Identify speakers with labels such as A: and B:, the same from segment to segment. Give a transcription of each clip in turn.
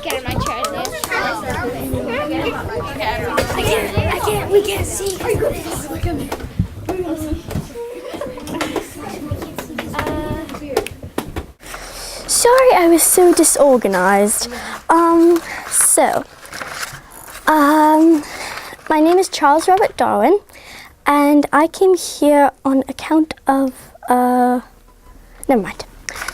A: Get in my chair, Liz. I can't, we can't see.
B: Sorry, I was so disorganized. My name is Charles Robert Darwin, and I came here on account of, never mind.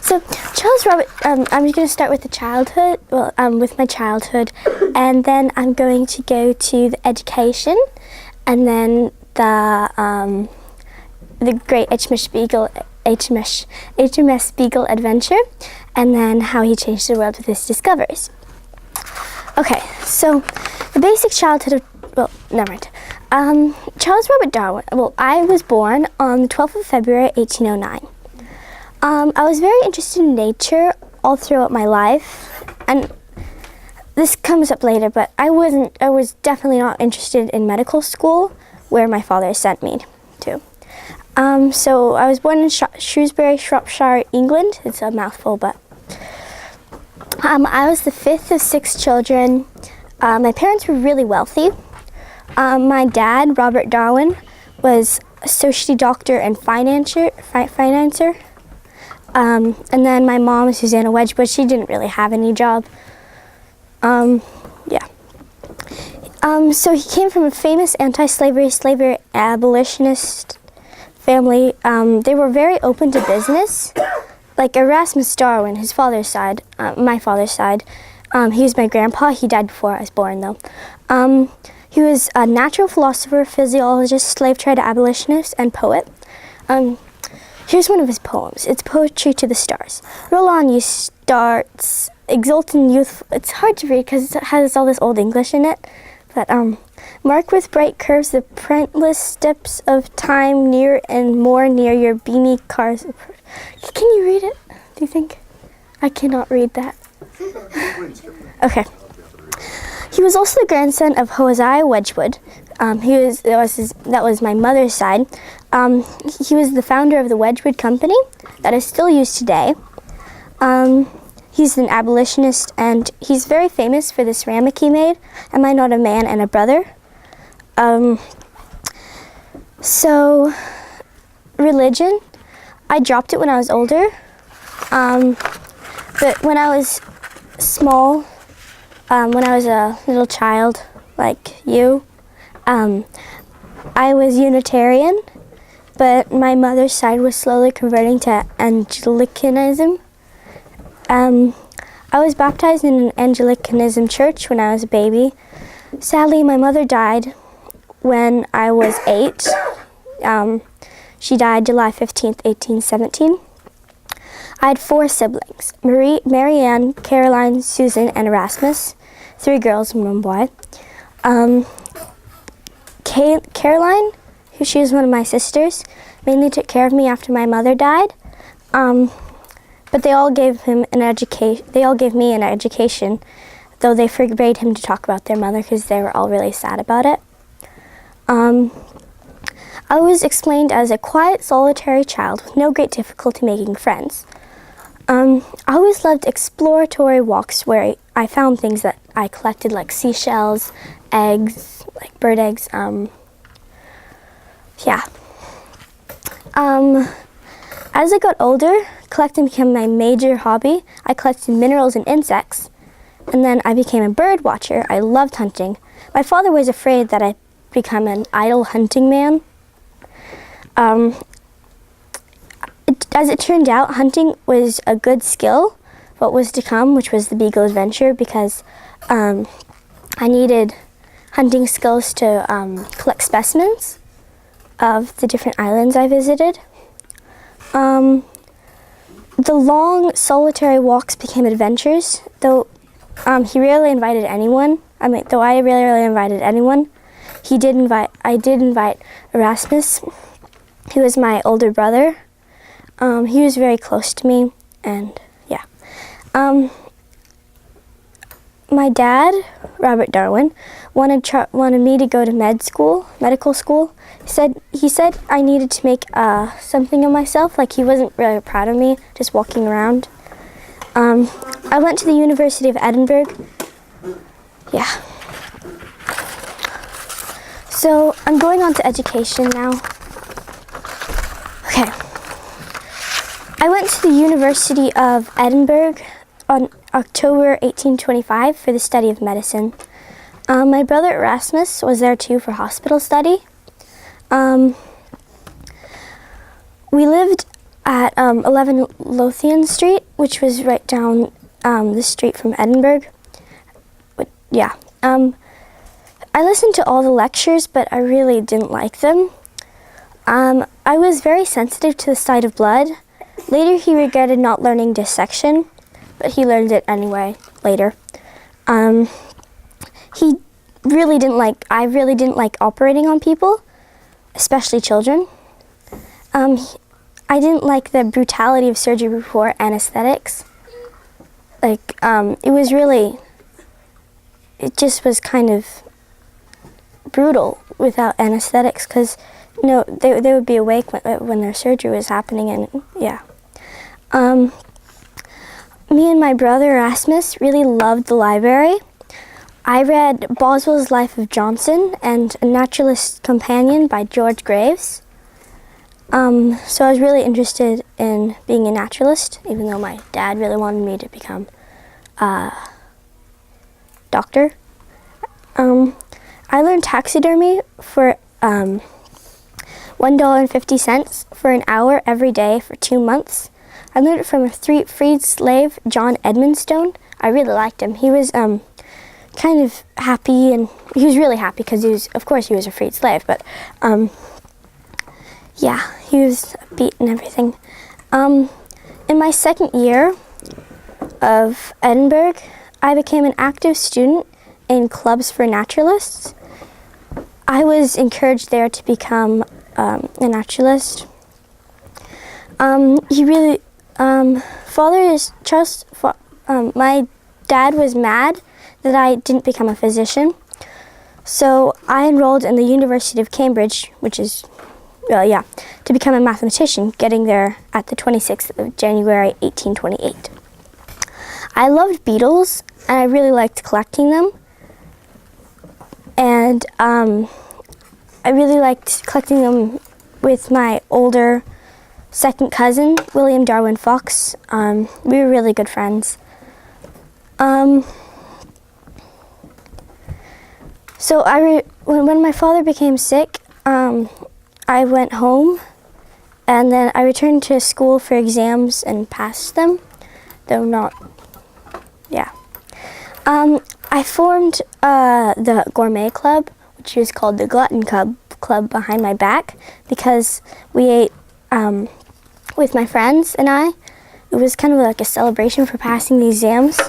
B: So, Charles Robert, I'm going to start with the childhood, with my childhood, and then I'm going to go to the education, and then the great HMS Beagle adventure, and then how he changed the world with his discoveries. Okay, so the basic childhood of, never mind. Charles Robert Darwin, I was born on the 12th of February, 1809. I was very interested in nature all throughout my life, and this comes up later, but I was definitely not interested in medical school, where my father sent me to. So I was born in Shrewsbury, Shropshire, England. It's a mouthful, but I was the fifth of 6 children. My parents were really wealthy. My dad, Robert Darwin, was associate doctor and financer. And then my mom, Susanna Wedgwood, she didn't really have any job. So he came from a famous slavery abolitionist family. They were very open to business. Like Erasmus Darwin, his father's side, my father's side, he was my grandpa. He died before I was born, though. He was a natural philosopher, physiologist, slave trade abolitionist, and poet. Here's one of his poems. It's Poetry to the Stars. Roll on, you stars, exultant youth. It's hard to read because it has all this old English in it. But mark with bright curves the printless steps of time, near and more near your beamy cars. Can you read it, do you think? I cannot read that. Okay. He was also the grandson of Hosea Wedgwood. That was my mother's side. He was the founder of the Wedgwood Company that is still used today. He's an abolitionist, and he's very famous for the ceramic he made, Am I Not a Man and a Brother? So, religion, I dropped it when I was older, but when I was small, when I was a little child like you, I was Unitarian, but my mother's side was slowly converting to Anglicanism. I was baptized in an Anglicanism church when I was a baby. Sadly, my mother died when I was 8. She died July 15th, 1817. I had 4 siblings, Marianne, Caroline, Susan, and Erasmus, 3 girls and 1 boy. Caroline, she was one of my sisters, mainly took care of me after my mother died. But they all gave me an education, though they forbade him to talk about their mother because they were all really sad about it. I was explained as a quiet, solitary child with no great difficulty making friends. I always loved exploratory walks where I found things that I collected, like seashells, eggs, like bird eggs. As I got older, collecting became my major hobby. I collected minerals and insects, and then I became a bird watcher. I loved hunting. My father was afraid that I'd become an idle hunting man. As it turned out, hunting was a good skill, what was to come, which was the Beagle adventure, because I needed hunting skills to collect specimens of the different islands I visited. The long, solitary walks became adventures, though he rarely invited anyone. Though I rarely invited anyone, I did invite Erasmus. He was my older brother. He was very close to me, and yeah. My dad, Robert Darwin, wanted me to go to medical school. He said I needed to make something of myself. Like, he wasn't really proud of me just walking around. I went to the University of Edinburgh Yeah. So I'm going on to education now. Okay. I went to the University of Edinburgh on October 1825 for the study of medicine. My brother Erasmus was there too for hospital study. We lived at 11 Lothian Street, which was right down the street from Edinburgh. Yeah. I listened to all the lectures, but I really didn't like them. I was very sensitive to the sight of blood. Later, he regretted not learning dissection, but he learned it anyway later. I really didn't like operating on people, especially children. I didn't like the brutality of surgery before anesthetics. It just was kind of brutal without anesthetics, because they would be awake when their surgery was happening, and yeah. Me and my brother Erasmus really loved the library. I read Boswell's Life of Johnson and A Naturalist's Companion by George Graves. So I was really interested in being a naturalist, even though my dad really wanted me to become a doctor. I learned taxidermy for $1.50 for an hour every day for 2 months. I learned it from a freed slave, John Edmonstone. I really liked him. He was kind of happy, and he was really happy because he was a freed slave, but yeah, he was beat and everything. In my second year of Edinburgh, I became an active student in clubs for naturalists. I was encouraged there to become a naturalist. My dad was mad that I didn't become a physician, so I enrolled in the University of Cambridge, which is, to become a mathematician, getting there at the 26th of January, 1828. I loved beetles, and I really liked collecting them. And I really liked collecting them with my older second cousin, William Darwin Fox. We were really good friends. So when my father became sick, I went home, and then I returned to school for exams and passed them, though not, yeah. I formed the Gourmet Club, which is called the Glutton Club behind my back, because we ate with my friends and I. It was kind of like a celebration for passing the exams.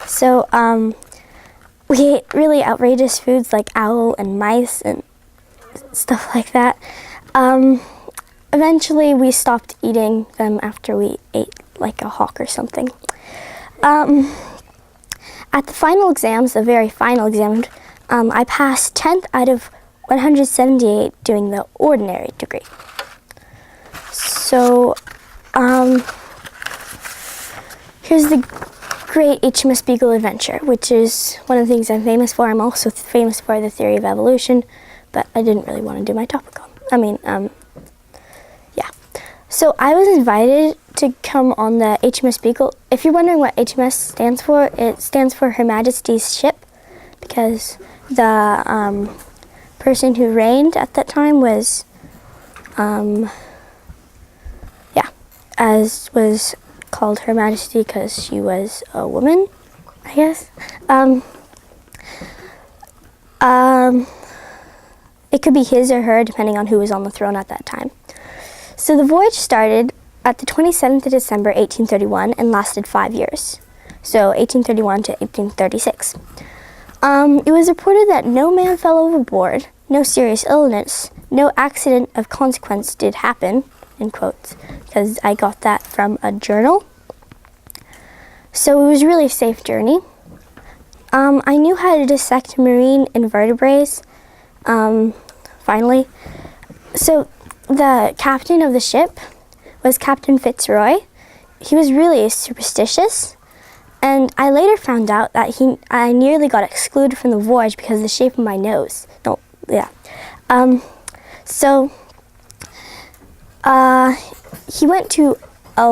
B: So we ate really outrageous foods like owl and mice and stuff like that. Eventually we stopped eating them after we ate like a hawk or something. At the final exams, the very final exam, I passed 10th out of 178 doing the ordinary degree. So here's the Great HMS Beagle Adventure, which is one of the things I'm famous for. I'm also famous for the theory of evolution, but I didn't really want to do my topic on. Yeah. So I was invited to come on the HMS Beagle. If you're wondering what HMS stands for, it stands for Her Majesty's Ship, because the person who reigned at that time was, as was called Her Majesty because she was a woman, I guess. It could be his or her, depending on who was on the throne at that time. So the voyage started at the 27th of December, 1831, and lasted 5 years. So 1831 to 1836. It was reported that no man fell overboard, no serious illness, no accident of consequence did happen, in quotes, because I got that from a journal. So it was a really safe journey. I knew how to dissect marine invertebrates, finally. So the captain of the ship was Captain Fitzroy. He was really superstitious, And I later found out that I nearly got excluded from the voyage because of the shape of my nose. No, yeah. So he went to a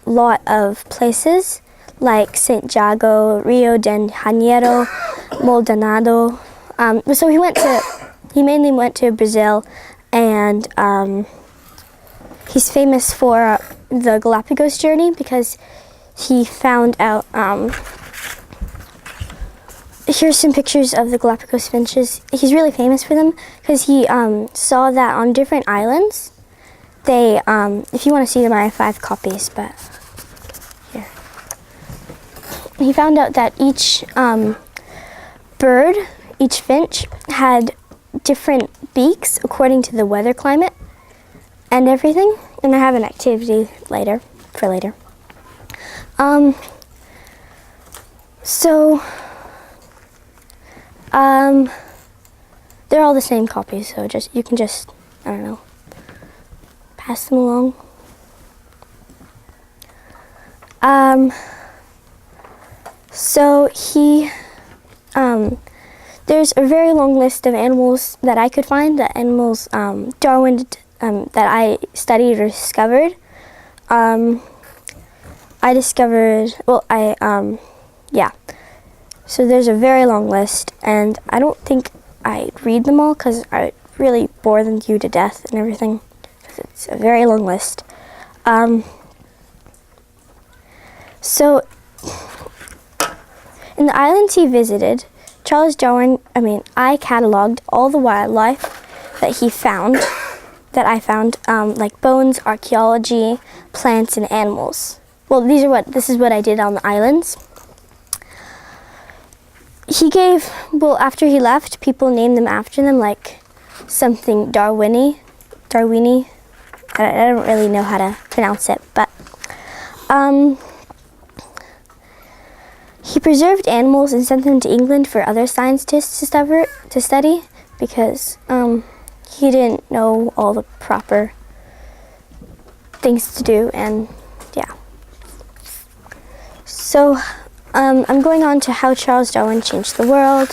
B: lot of places like St. Jago, Rio de Janeiro, Maldonado. So he mainly went to Brazil, and he's famous for the Galapagos journey because he found out, here's some pictures of the Galapagos finches. He's really famous for them because he saw that on different islands, they, if you want to see them, I have 5 copies, but here. He found out that each bird, each finch, had different beaks according to the weather climate and everything. And I have an activity for later. They're all the same copies, so you can just, I don't know, pass them along. So there's a very long list of animals that I could find, that animals Darwin that I studied or discovered. So there's a very long list, and I don't think I'd read them all because I'd really bore you to death and everything, because it's a very long list. So in the islands he visited, I cataloged all the wildlife that I found, like bones, archaeology, plants, and animals. Well, this is what I did on the islands. After he left, people named them after them, like something Darwini. I don't really know how to pronounce it, but he preserved animals and sent them to England for other scientists to study because he didn't know all the proper things to do, and yeah. So I'm going on to how Charles Darwin changed the world.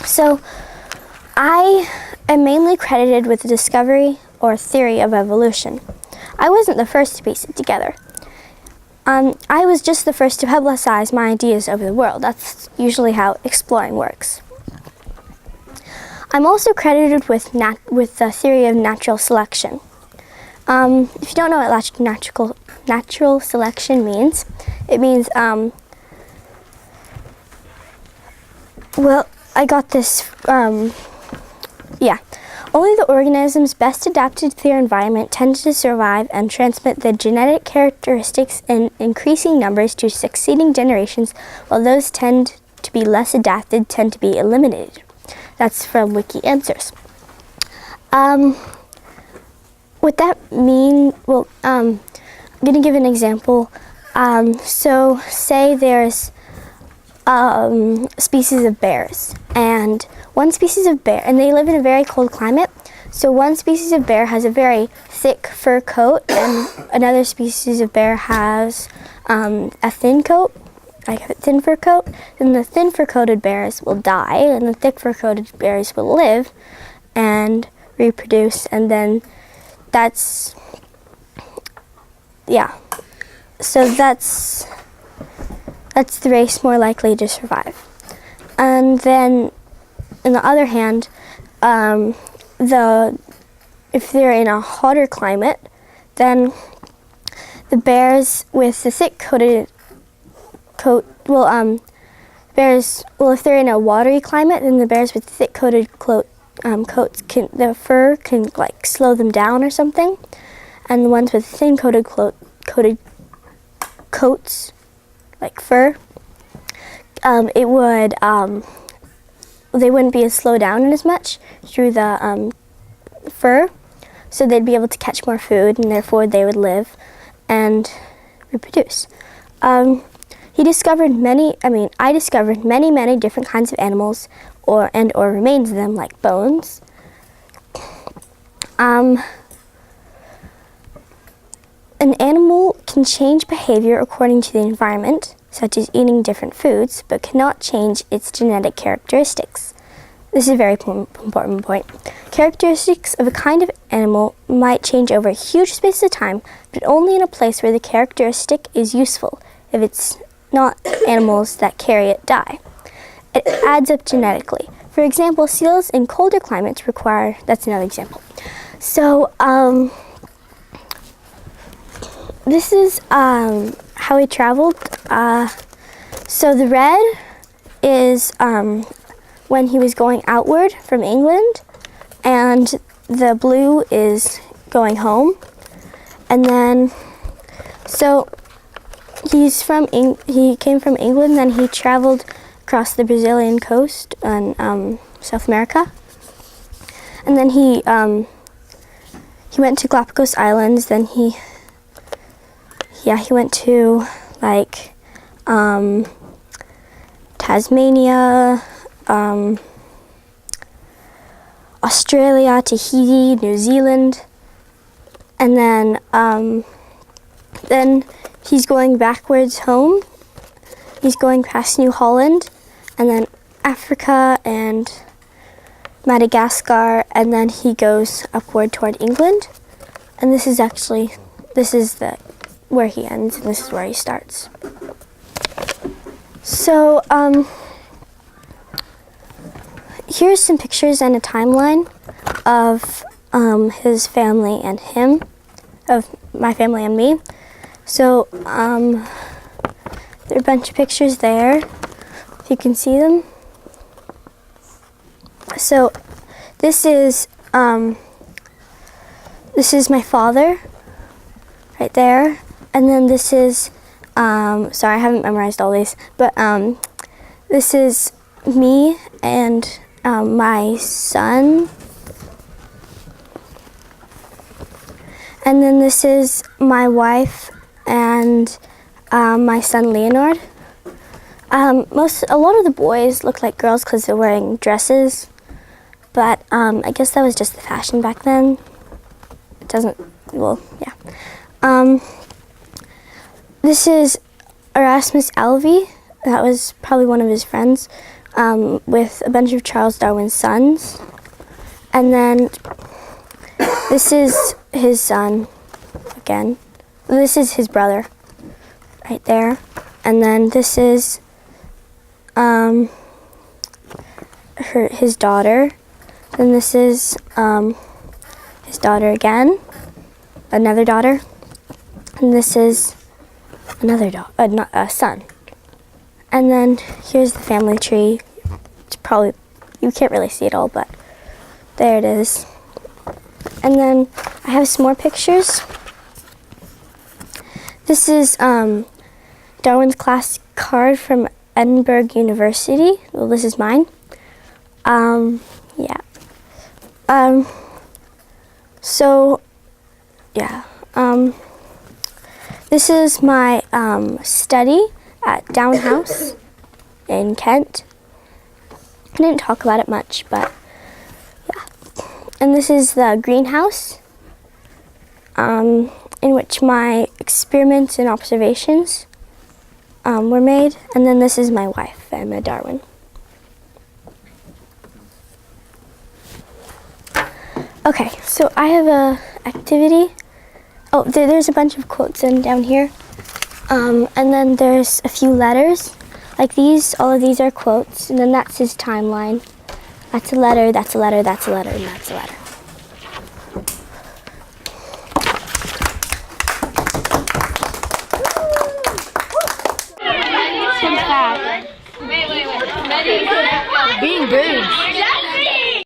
B: So I am mainly credited with the discovery or theory of evolution. I wasn't the first to piece it together. I was just the first to publicize my ideas over the world. That's usually how exploring works. I'm also credited with the theory of natural selection. If you don't know what natural selection means, it means, I got this, Only the organisms best adapted to their environment tend to survive and transmit the genetic characteristics in increasing numbers to succeeding generations, while those tend to be less adapted tend to be eliminated. That's from Wiki Answers. What that mean? Well, I'm going to give an example. So say there's species of bears, and one species of bear, and they live in a very cold climate. So one species of bear has a very thick fur coat, and another species of bear has a thin coat, like a thin fur coat. Then the thin fur coated bears will die, and the thick fur coated bears will live and reproduce, and then that's so that's the race more likely to survive. And then on the other hand, if they're in a hotter climate, then the bears with the thick coated coat if they're in a watery climate, then the bears with thick coated coats the fur can like slow them down or something, and the ones with thin coated coats like fur, they wouldn't be as slowed down as much through the fur, so they'd be able to catch more food, and therefore they would live and reproduce. I discovered many different kinds of animals or remains of them, like bones. An animal can change behavior according to the environment, such as eating different foods, but cannot change its genetic characteristics. This is a very important point. Characteristics of a kind of animal might change over a huge space of time, but only in a place where the characteristic is useful. If it's not, animals that carry it die. It adds up genetically. For example, seals in colder climates require, that's another example. So, this is how he traveled. So the red is when he was going outward from England, and the blue is going home. And then, so he came from England, then he traveled across the Brazilian coast and South America. And then he went to Galapagos Islands, then he went to like Tasmania, Australia, Tahiti, New Zealand, and then he's going backwards home. He's going past New Holland, and then Africa and Madagascar, and then he goes upward toward England. And this is where he ends, and this is where he starts. So, here's some pictures and a timeline of his family and him, of my family and me. So, there are a bunch of pictures there, if you can see them. So, this is my father, right there. And then this is, sorry, I haven't memorized all these, but this is me and my son. And then this is my wife and my son Leonard. A lot of the boys look like girls because they're wearing dresses, but I guess that was just the fashion back then. It doesn't, well, yeah. This is Erasmus Alvey. That was probably one of his friends, with a bunch of Charles Darwin's sons. And then this is his son again. This is his brother right there. And then this is his daughter. Then this is his daughter again, another daughter. And this is another son. And then here's the family tree. It's probably, you can't really see it all, but there it is. And then I have some more pictures. This is Darwin's class card from Edinburgh University. Well, this is mine. Yeah. So, yeah. This is my study at Down House in Kent. I didn't talk about it much, but yeah. And this is the greenhouse in which my experiments and observations were made. And then this is my wife, Emma Darwin. Okay, so I have a activity. Oh, there's a bunch of quotes down here. And then there's a few letters. Like these, all of these are quotes. And then that's his timeline. That's a letter, that's a letter, that's a letter, and that's a letter.